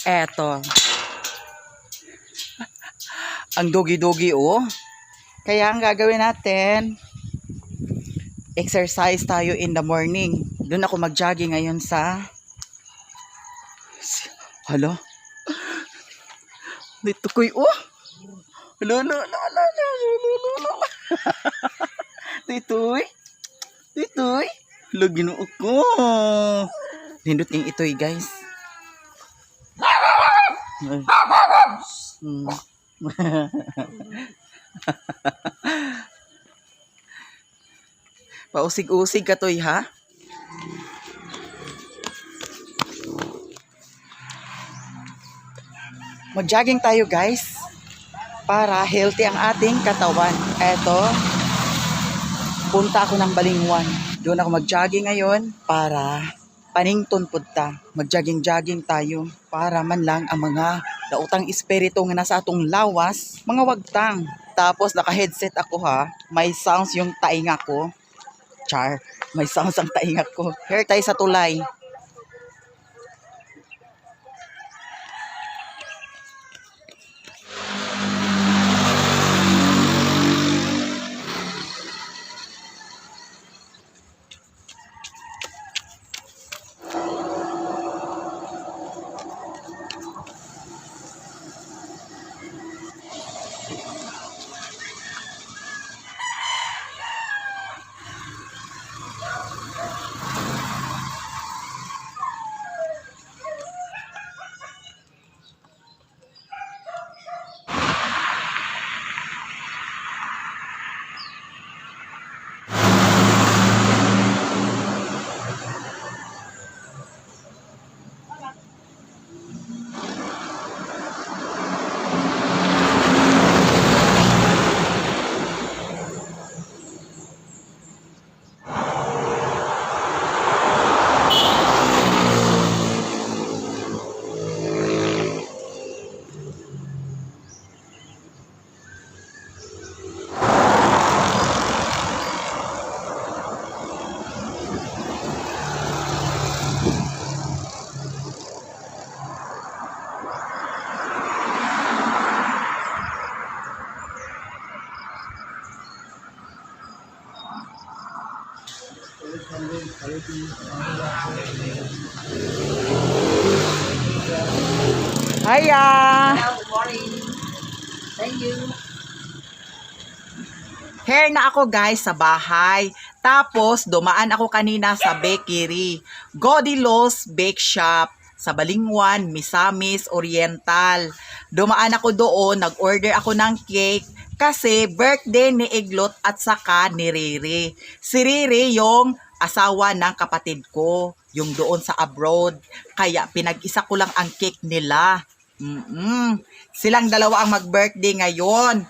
Eto. Ang dogi-dogi oh. Kaya ang gagawin natin, exercise tayo in the morning. Doon ako mag-jogging ngayon sa... Hala? Dito ko'y oh. Lolo. Dito'y. Lugin ko. Nindot yung ito'y guys. Pausig-usig ka to'y ha. Mag-jogging tayo guys para healthy ang ating katawan. Eto, punta ako ng Balingwan. Doon ako mag-jogging ngayon para panington punta. Mag-jogging tayo para man lang ang mga dautang espiritu nga nasa atong lawas, mga wagtang. Tapos naka-headset ako ha. May sounds yung tainga ko. Char, may sounds ang tainga ko. Here tayo sa tulay. Hiya! Good morning. Thank you. Here na ako guys sa bahay. Tapos dumaan ako kanina sa bakery. Godilo's Bake Shop sa Balingwan, Misamis Oriental. Dumaan ako doon, nag-order ako ng cake kasi birthday ni Iglot at saka ni Riri. Si Riri yung asawa ng kapatid ko, yung doon sa abroad. Kaya pinag-isa ko lang ang cake nila. Silang dalawa ang mag-birthday ngayon.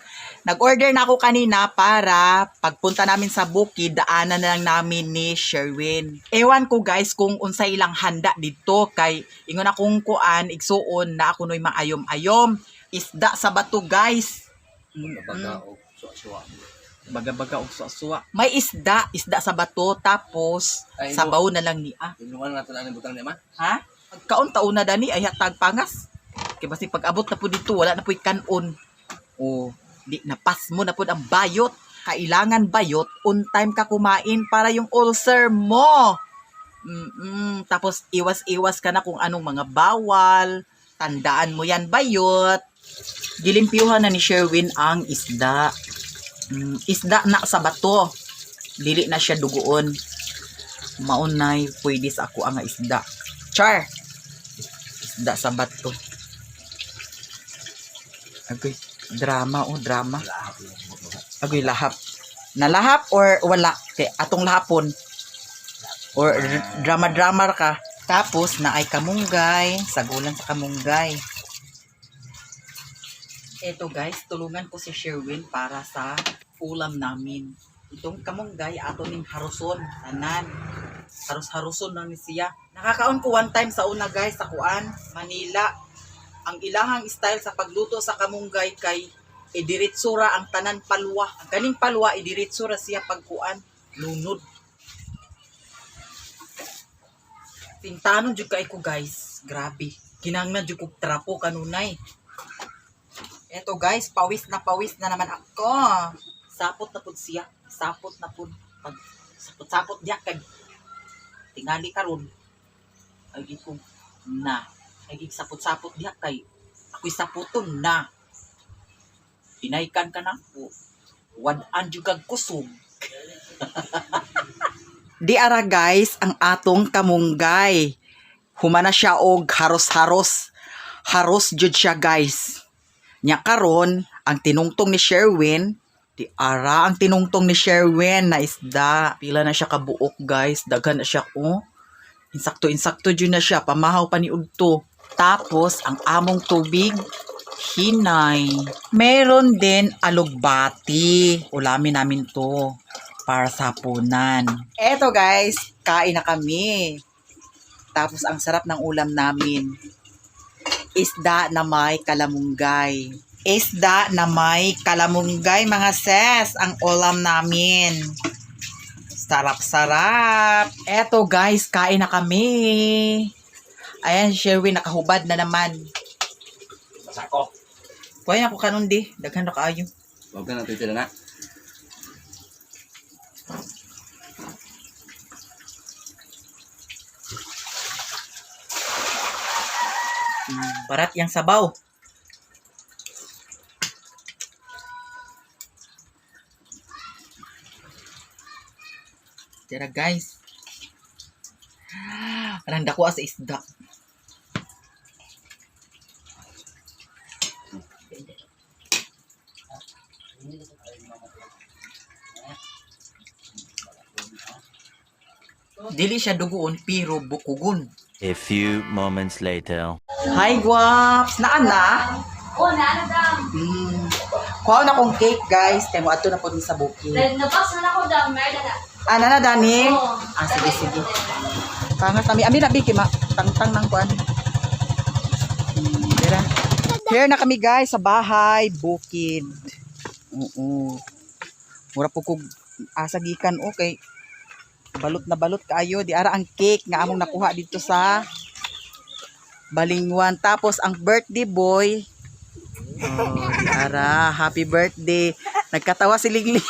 Nag-order na ako kanina para pagpunta namin sa bukid, daanan na lang namin ni Sherwin. Ewan ko guys kung unsay ilang handa dito kay ingon akong kuan igsuon na ako noy maayom-ayom. Isda sa bato guys. Baga-baga og suwa. May isda sa bato tapos sabaw na lang ni Inuman natin ang butang niya man. Ha? Pagkaon-taon na dani ay hatag pangas. Kay basi pag-abot na po dito wala na po'y kanon. O di napas mo na po ang bayot. Kailangan bayot, on time ka kumain para yung ulcer mo. Tapos iwas-iwas ka na kung anong mga bawal. Tandaan mo yan, bayot. Gilimpyuhan na ni Sherwin ang isda. Isda na sa bato. Dili na siya dugoon. Maunay, pwede sa ako ang isda. Char! Isda sa bato. Agoy, drama drama. Agoy, lahap. Nalahap or wala? Kay atong lahapon. Or drama-drama ka. Tapos na ay kamunggay. Sagulan sa kamunggay. Eto guys, tulungan ko si Sherwin para sa ulam namin. Itong kamunggay ato ning haruson. Tanan. Harus-haruson na ni siya. Nakakaon ko one time sa una guys sa kuan, Manila. Ang ilahang style sa pagluto sa kamunggay kay idiritsura ang tanan palwa. Ang kaning palwa idiritsura siya pagkuan, lunod. Tintanon jud kay ko guys. Grabe. Kinanglan jud kog trapo kanunay. Eto guys, pawis na naman ako. Sapot na pud siya. Sapot na pud. Pag sapot diya kag tingali karon. Ay ko na. Ay sapot-sapot diya kay ako'y saputon na. Pinaykan ka na ko. Wadaan jud kag kusog. Di ara guys ang atong kamunggay. Humana siya og haros-haros. Haros jud siya guys. Nya karon ang tinungtong ni Sherwin, di ara ang tinungtong ni Sherwin na isda. Pila na siya kabuok guys, daghan na siya oh. Insakto jud na siya, pamahaw pa ni udto. Tapos ang among tubig hinay. Meron din alugbati. Ulamin namin to para sa hapunan. Eto guys, kain na kami. Tapos ang sarap ng ulam namin. Isda na may kalamunggay. Isda na may kalamunggay mga sis. Ang ulam namin. Sarap-sarap. Eto guys, kain na kami. Ayan, Sherwin, nakahubad na naman. Sako. Kuya na ko kanon di. Daghan na kaayo. Huwag ka na titira na. Barat yang sabaw. Tira guys. Parang dako sa isda. Dili siya duguon pero bukugon. A few moments later. Hi guwaps! Naan na? Oh, naanadam. Kuha na kong cake guys. Kaya mo ato na po din sa bukid. Nabas na ako dam. Merda na. Ana na Dani? Oo. Sige. Kangas kami. Ami na Biki ma. Tangtang ng kuan. Tira. Here na kami guys sa bahay. Bukid. Oo. Mura po kog asagikan. Okay. Balot na balot kaayo. Di ara ang cake nga among nakuha dito sa Balingwan. Tapos ang birthday boy. Oh, di ara. Happy birthday. Nagkatawa si Lingling.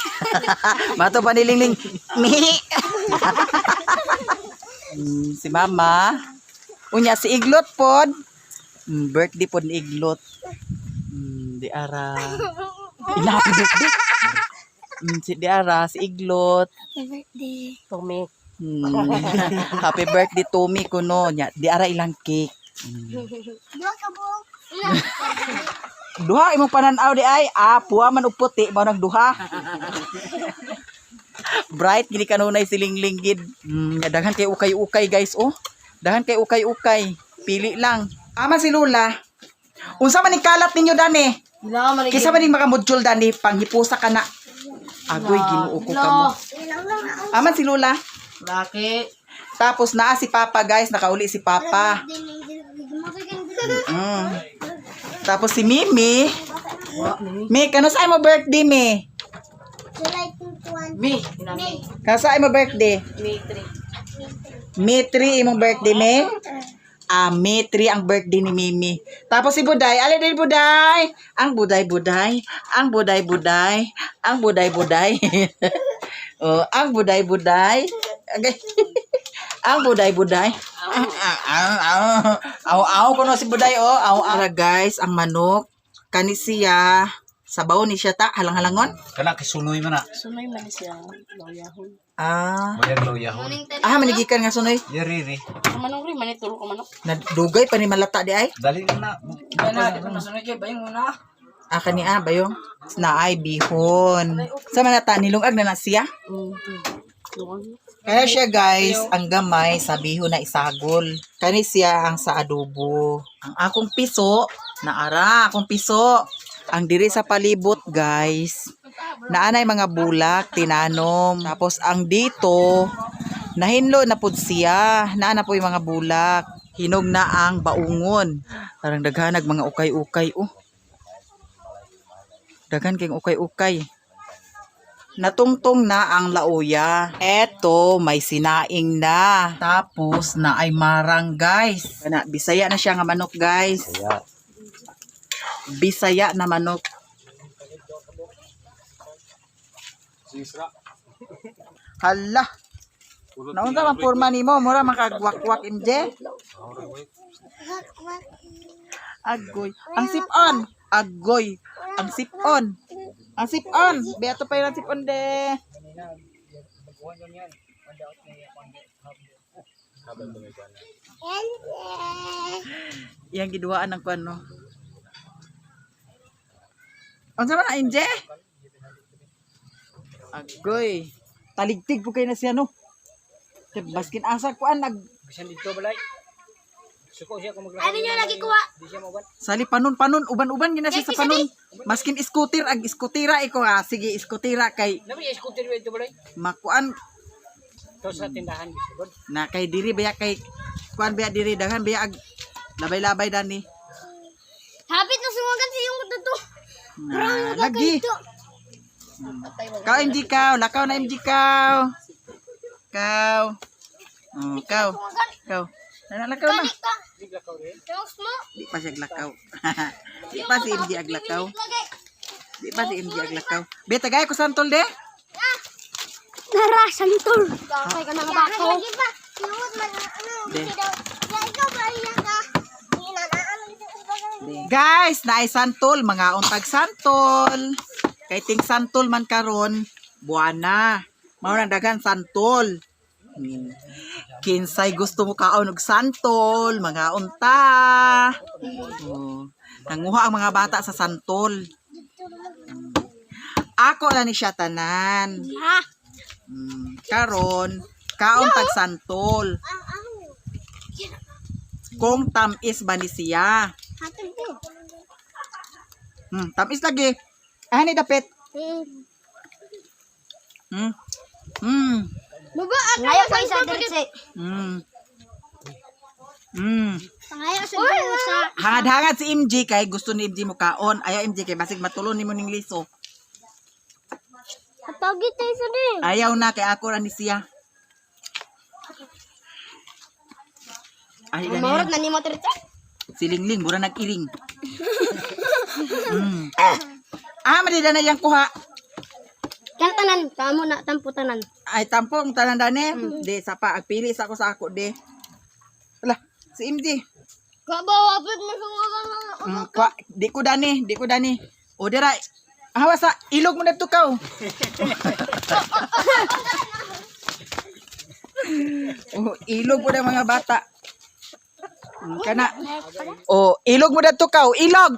Mato pa ni Lingling. Si Mama. Unya si Iglot pod. Birthday pod ni Iglot. Di ara. Happy birthday. Si Diara, si Iglot. Happy birthday. Tommy. Happy birthday Tommy kuno nya. Diara ilang cake. Dua ka po. Duha imong pananaw di ay puwa man og puti mao nang duha. Bright gini kanunay si Lingling gid. Daghan kay ukay-ukay guys oh. Daghan kay ukay-ukay. Pili lang. Ama si Lula. Unsa man ni kalat ninyo dani? Kisa man ni makamudjol dani panghipusa ka na. Agoy ginuo ko kamo. Aman si Lula. Bakit? Tapos naa si Papa guys, nakauli si Papa. Tapos si Mimi. Mi, kano sa mo birthday mi? July 21. Me. Kano sa mo birthday? May 3. May 3 imong birthday mi? May 3 ang birthday ni Mimi. Tapos si Buday, alin din Buday? Ang buday-buday, ang buday-buday, ang buday-buday. Oh, ang buday-buday. Okay. Ang buday-buday. Aw kuno si Buday oh. Ara guys, ang manok kani siya sabaw ni siya ta halang-halangon. Kana kisunoy man na. Sunay man siya. Loyahon. Mayang loyahon. Manigikan nga sunoy. Yariri. Manong rin, manitulog ka manok. Nadugay pa ni malata di ay. Dali na. Kani bayong na ay bihon. Sa manata nilungag na siya. Kaya siya guys, ang gamay sa bihon na isagol. Kani siya ang sa adobo. Ang akong piso, naara akong piso. Ang diri sa palibot guys, naanay mga bulak, tinanom. Tapos ang dito, nahinlo na pud siya. Naana po yung mga bulak. Hinog na ang baungon. Parang daghanag mga ukay-ukay. Oh. Daghan kayong ukay-ukay. Natungtong na ang lauya. Eto, may sinaing na. Tapos na ay marang, guys. Bisaya na siya nga manok, guys. Bisaya na manok. Hala. Naunsa man porma nimo, mura makagwak-wak imje. Agoy. Ang sipon. Agoy. Ang sipon. Ang sipon. Beato pa yung sipon de. Yang giduaan ng kuan no. Unsa man na imje? Agoy. Taligtig po kayo na siya no. Baskin asa kuan nag Bisan dito balay. Suko siya kung Ano nyo lagi kuha? sali panon uban-uban gina siya sa panon. Maskin scooter ag scooterra iko sige scooterra kay Nabi scooter dito balay. makuan To sa tindahan bisugod. na kay diri baya kay kuan baya diri daghan baya ag labay-labay dani. Hapit na sumagan sa yung tuto. Lagi. Kau MG kau, lakaw na MG kau. Kau. Oh, kau. Kau. Ana lakaw na. Tapos mo. Di pa siya aglakaw. Di pa si MG aglakaw. Di pa si MG aglakaw. Beta gaya ko santol de. Nara, santol. Kakay ka na nga bako. De. Guys, naay santol, mga untag santol. Kay ting santol man karon, buwana. Mao nang daghan santol. Kinsay gusto mo kaon og santol, mga unta. Oh, nanguha ang mga bata sa santol. Ako na ni siya tanan. Ha? Karon, kaon tag santol. Kung tamis ba ni siya? Hatol ko. Tamis lagi. Ani dapit. Baba, ngayon ko isa dirse. Ngayon sa sa. Hangad-hangad si MJ kay gusto ni MJ mo kaon. Ayaw MJ kay basig matulon nimo ning liso. Atagi tayo sa din. Ayaw na kay ako ra ni siya. Ay Mahurot gani. na ni mo dirse. Silingling mura nag-iling. Madida na yang kuha. Tanan, kamo na tampo tanan. Ay tampong tanan dane. Di sapa agpili sa ako de. Ala, si MJ. Kabawapit mo sumagan. Di ko dani. O dira. Hawa sa ilog mo na tukaw. Ilog mo na mga bata. Kana. Ilog mo na tukaw. Ilog.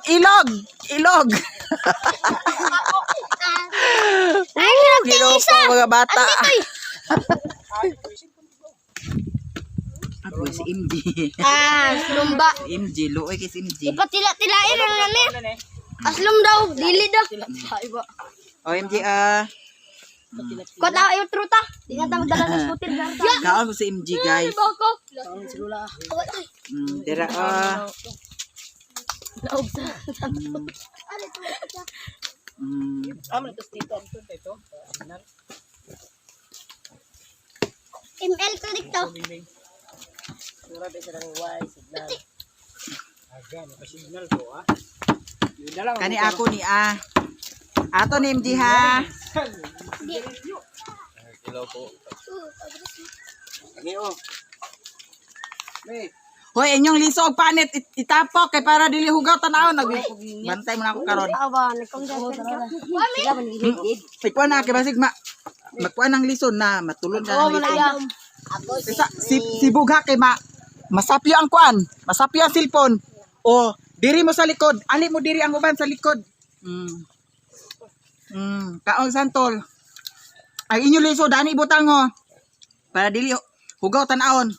Ilog po mga bata. Ako si MJ. Lumba. MJ, luoy kay si MJ. Ipatila-tilain lang namin. Aslum daw, dili daw. O MJ, Kung na yung truta, di nga tayo magdala ng scooter. kaon ko si MJ guys. Bako. Dira Laog sa. ML to dito. Kani ako ni ato ni MJ ha. Hoy, inyong liso og panit itapok kay para dili hugaw tan-aw bantay mo na ako karon. Aba, nagkong Ikuan na kay basig magkuan ang lison na matulon na ang lison. Si bugha kay masapyo ang kuan, masapyo ang cellphone. O diri mo sa likod, ali mo diri ang uban sa likod. Kaong santol. Ay inyo liso dani butang ho. Para dili hugaw tan-awon.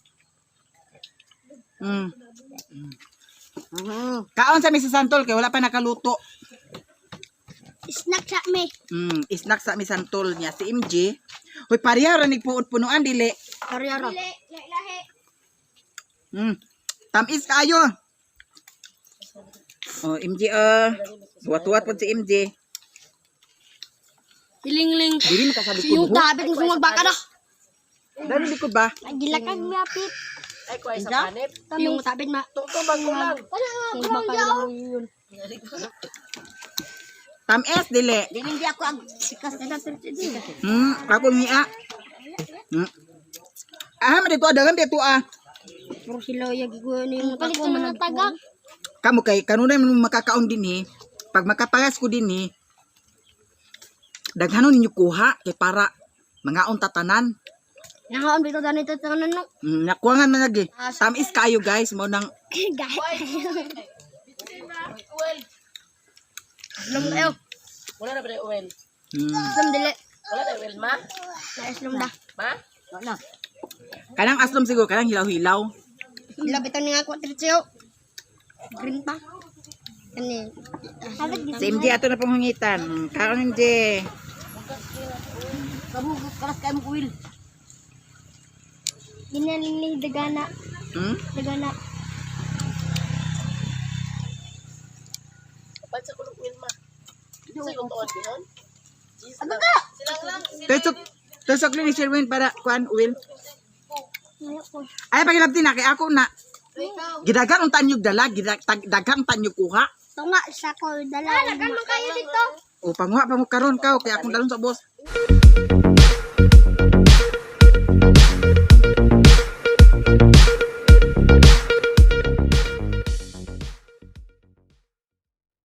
Kaon sa mi si santol kay wala pa nakaluto. snack sa me. Snack sa mi santol niya si MJ. Hoy pareha ra nigpuon-punuan dili. Karyara. Tamis kaayo. MJ tuwat-tuwat po si MJ. Hilingling. Dili makasabi ko. Yung tabit ng sungod baka na. Dali likod ba? Nagilakad mi apit. Ay, kuha sa panip. Yung tabit ma. Tungtubang ko lang. Sungod baka na yun. Tamis dili. Dili di ako ang sikas na tertidi. Ako niya. Madito dagan dito Puro sila yung giguan yung ako managtagak. Kamu kay kanunay man makakaon din Pag makapagas ko din daghanon ninyo kuha kay para mga tatanan. Nangaon dito ganito sa no. Nakuangan man lagi. Tamis kayo guys mo nang Lum kayo. Wala na ba na oil? Lum dili. Wala na oil, ma? Naislum da. Ma? Wala. kanang aslom siguro kanang hilaw-hilaw. Sila bitaw ni nga ko tertio. Green pa. Ani. Si MJ ato na panghangitan. Kaon MJ. Kamu kalas kayo mo kuil. Ginaling dagana. Dagana. Kapag sa kulong oil, ma. Sa yung tuwan din, Ano ka? Tusok ni Sherwin para kuan Will. Ngayon ko. Ay pagilabti na kay ako na. Gidagan ang tanyog dala, dagang tanyog kuha. Tunga sa ko dala. Lagan mo kayo dito. O panguha pa mo karon ka kay akong dalon sa boss.